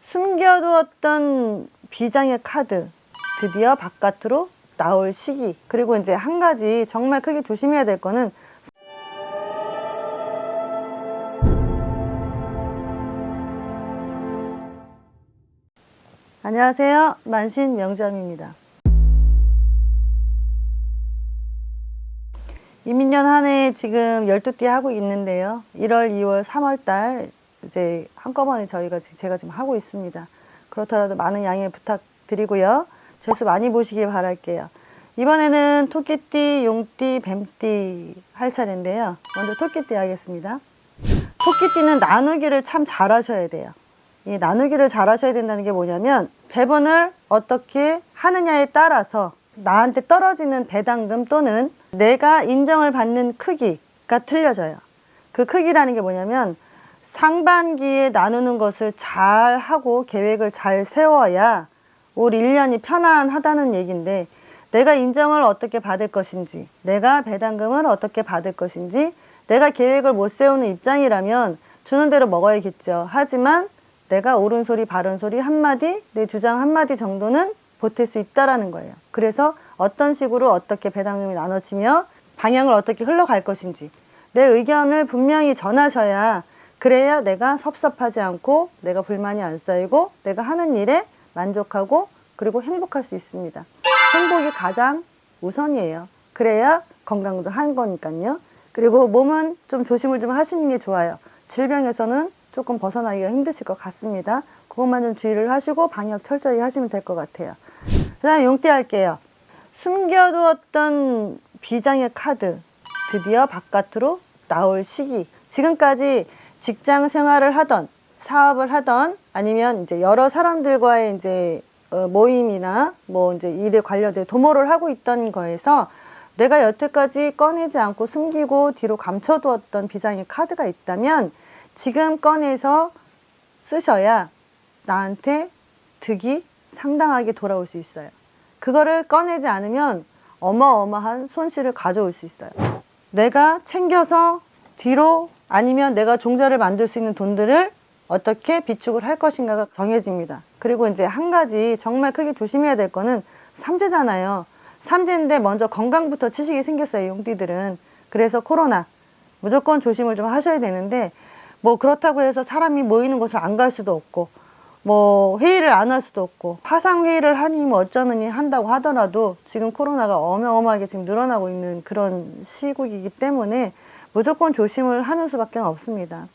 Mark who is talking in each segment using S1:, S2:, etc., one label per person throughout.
S1: 숨겨두었던 비장의 카드 드디어 바깥으로 나올 시기. 그리고 이제 한 가지 정말 크게 조심해야 될 거는 안녕하세요. 만신 명점입니다. 이민년 한 해 지금 12띠 하고 있는데요. 1월, 2월, 3월 달 이제 한꺼번에 제가 지금 하고 있습니다. 그렇더라도 많은 양해 부탁드리고요. 재수 많이 보시길 바랄게요. 이번에는 토끼띠, 용띠, 뱀띠 할 차례인데요. 먼저 토끼띠 하겠습니다. 토끼띠는 나누기를 참 잘하셔야 돼요. 이 나누기를 잘하셔야 된다는 게 뭐냐면 배분을 어떻게 하느냐에 따라서 나한테 떨어지는 배당금 또는 내가 인정을 받는 크기가 틀려져요. 그 크기라는 게 뭐냐면 상반기에 나누는 것을 잘 하고 계획을 잘 세워야 올 1년이 편안하다는 얘기인데, 내가 인정을 어떻게 받을 것인지, 내가 배당금을 어떻게 받을 것인지, 내가 계획을 못 세우는 입장이라면 주는 대로 먹어야겠죠. 하지만 내가 옳은 소리 바른 소리 한마디, 내 주장 한마디 정도는 보탤 수 있다라는 거예요. 그래서 어떤 식으로 어떻게 배당금이 나눠지며 방향을 어떻게 흘러갈 것인지 내 의견을 분명히 전하셔야, 그래야 내가 섭섭하지 않고 내가 불만이 안 쌓이고 내가 하는 일에 만족하고 그리고 행복할 수 있습니다. 행복이 가장 우선이에요. 그래야 건강도 한 거니까요. 그리고 몸은 좀 조심을 좀 하시는 게 좋아요. 질병에서는 조금 벗어나기가 힘드실 것 같습니다. 그것만 좀 주의를 하시고 방역 철저히 하시면 될 것 같아요. 그 다음에 용띠 할게요. 숨겨두었던 비장의 카드 드디어 바깥으로 나올 시기. 지금까지 직장 생활을 하던 사업을 하던 아니면 이제 여러 사람들과의 이제 모임이나 뭐 이제 일에 관련된 도모를 하고 있던 거에서 내가 여태까지 꺼내지 않고 숨기고 뒤로 감춰두었던 비장의 카드가 있다면 지금 꺼내서 쓰셔야 나한테 득이 상당하게 돌아올 수 있어요. 그거를 꺼내지 않으면 어마어마한 손실을 가져올 수 있어요. 내가 챙겨서 뒤로 아니면 내가 종자를 만들 수 있는 돈들을 어떻게 비축을 할 것인가가 정해집니다. 그리고 이제 한 가지 정말 크게 조심해야 될 거는 삼재잖아요. 삼재인데 먼저 건강부터 치식이 생겼어요, 용띠들은. 그래서 코로나 무조건 조심을 좀 하셔야 되는데, 뭐 그렇다고 해서 사람이 모이는 곳을 안 갈 수도 없고 뭐 회의를 안 할 수도 없고 화상회의를 하니 뭐 어쩌느니 한다고 하더라도 지금 코로나가 어마어마하게 지금 늘어나고 있는 그런 시국이기 때문에 무조건 조심을 하는 수밖에 없습니다.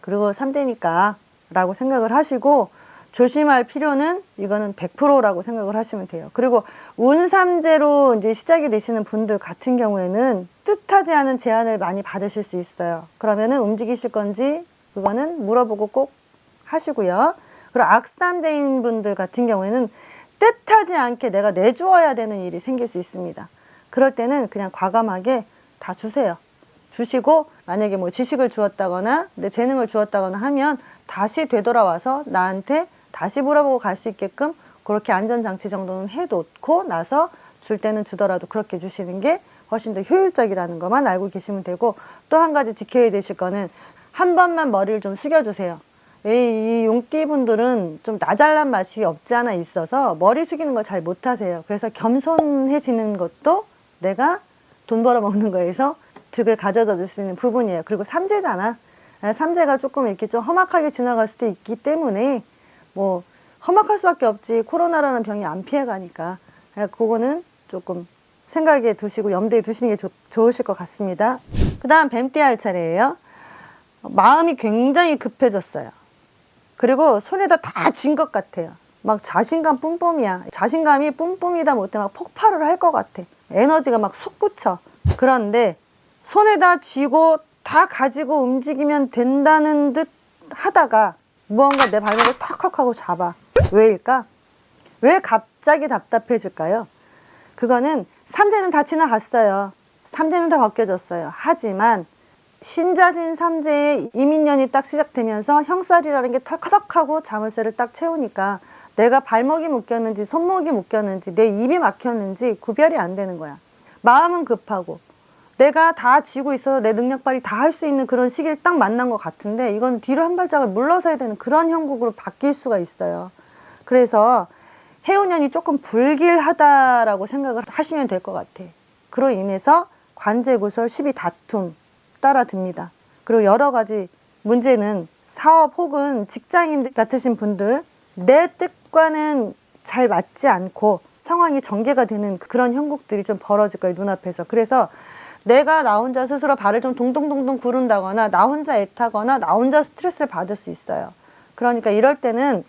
S1: 그리고 삼재니까 라고 생각을 하시고 조심할 필요는 이거는 100%라고 생각을 하시면 돼요. 그리고 운삼재로 이제 시작이 되시는 분들 같은 경우에는 뜻하지 않은 제안을 많이 받으실 수 있어요. 그러면은 움직이실 건지 그거는 물어보고 꼭 하시고요. 그리고 악삼재인 분들 같은 경우에는 뜻하지 않게 내가 내주어야 되는 일이 생길 수 있습니다. 그럴 때는 그냥 과감하게 다 주세요. 주시고 만약에 뭐 지식을 주었다거나 내 재능을 주었다거나 하면 다시 되돌아와서 나한테 다시 물어보고 갈 수 있게끔 그렇게 안전장치 정도는 해놓고 나서 줄 때는 주더라도 그렇게 주시는 게 훨씬 더 효율적이라는 것만 알고 계시면 되고, 또 한 가지 지켜야 되실 거는 한 번만 머리를 좀 숙여주세요. 이 용띠분들은 좀 나잘난 맛이 없지 않아 있어서 머리 숙이는 걸 잘 못하세요. 그래서 겸손해지는 것도 내가 돈 벌어먹는 거에서 득을 가져다 줄 수 있는 부분이에요. 그리고 삼재잖아. 삼재가 조금 이렇게 좀 험악하게 지나갈 수도 있기 때문에 뭐 험악할 수밖에 없지. 코로나라는 병이 안 피해가니까. 그거는 조금 생각에 두시고 염두에 두시는 게 좋으실 것 같습니다. 그 다음 뱀띠 할 차례예요. 마음이 굉장히 급해졌어요. 그리고 손에다 다 쥔 것 같아요. 막 자신감 뿜뿜이야. 자신감이 뿜뿜이다 못해 막 폭발을 할 것 같아. 에너지가 막 솟구쳐. 그런데 손에다 쥐고 다 가지고 움직이면 된다는 듯 하다가 무언가 내 발목을 턱턱 하고 잡아. 왜일까? 왜 갑자기 답답해질까요? 그거는 삼재는 다 지나갔어요. 삼재는 다 벗겨졌어요. 하지만 신자진 삼재의 이민년이 딱 시작되면서 형살이라는 게 턱턱하고 자물쇠를 딱 채우니까 내가 발목이 묶였는지 손목이 묶였는지 내 입이 막혔는지 구별이 안 되는 거야. 마음은 급하고 내가 다 쥐고 있어서 내 능력 발휘 다 할 수 있는 그런 시기를 딱 만난 것 같은데 이건 뒤로 한 발짝을 물러서야 되는 그런 형국으로 바뀔 수가 있어요. 그래서 해운년이 조금 불길하다라고 생각을 하시면 될 것 같아. 그로 인해서 관제구설, 시비 다툼 따라 듭니다. 그리고 여러 가지 문제는 사업 혹은 직장인 같으신 분들 내 뜻과는 잘 맞지 않고 상황이 전개가 되는 그런 형국들이 좀 벌어질 거예요, 눈앞에서. 그래서 내가 나 혼자 스스로 발을 좀 동동동동 구른다거나 나 혼자 애타거나 나 혼자 스트레스를 받을 수 있어요. 그러니까 이럴 때는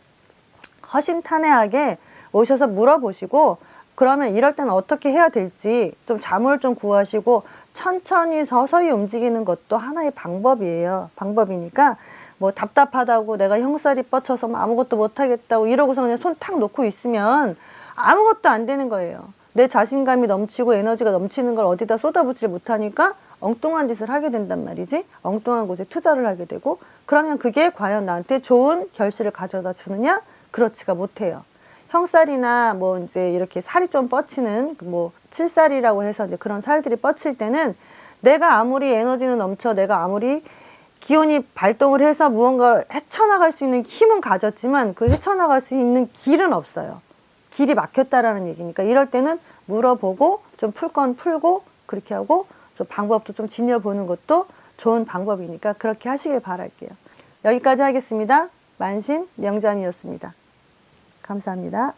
S1: 허심탄회하게 오셔서 물어보시고 그러면 이럴 때는 어떻게 해야 될지 좀 잠을 좀 구하시고 천천히 서서히 움직이는 것도 하나의 방법이에요. 방법이니까 뭐 답답하다고 내가 형살이 뻗쳐서 뭐 아무것도 못하겠다고 이러고서 그냥 손 탁 놓고 있으면 아무것도 안 되는 거예요. 내 자신감이 넘치고 에너지가 넘치는 걸 어디다 쏟아붓지 못하니까 엉뚱한 짓을 하게 된단 말이지. 엉뚱한 곳에 투자를 하게 되고 그러면 그게 과연 나한테 좋은 결실을 가져다 주느냐? 그렇지가 못해요. 형살이나 뭐 이제 이렇게 살이 좀 뻗치는 뭐 칠살이라고 해서 이제 그런 살들이 뻗칠 때는 내가 아무리 에너지는 넘쳐 내가 아무리 기운이 발동을 해서 무언가를 헤쳐나갈 수 있는 힘은 가졌지만 그 헤쳐나갈 수 있는 길은 없어요. 길이 막혔다라는 얘기니까 이럴 때는 물어보고 좀 풀 건 풀고 그렇게 하고 좀 방법도 좀 지녀보는 것도 좋은 방법이니까 그렇게 하시길 바랄게요. 여기까지 하겠습니다. 만신 명장이었습니다. 감사합니다.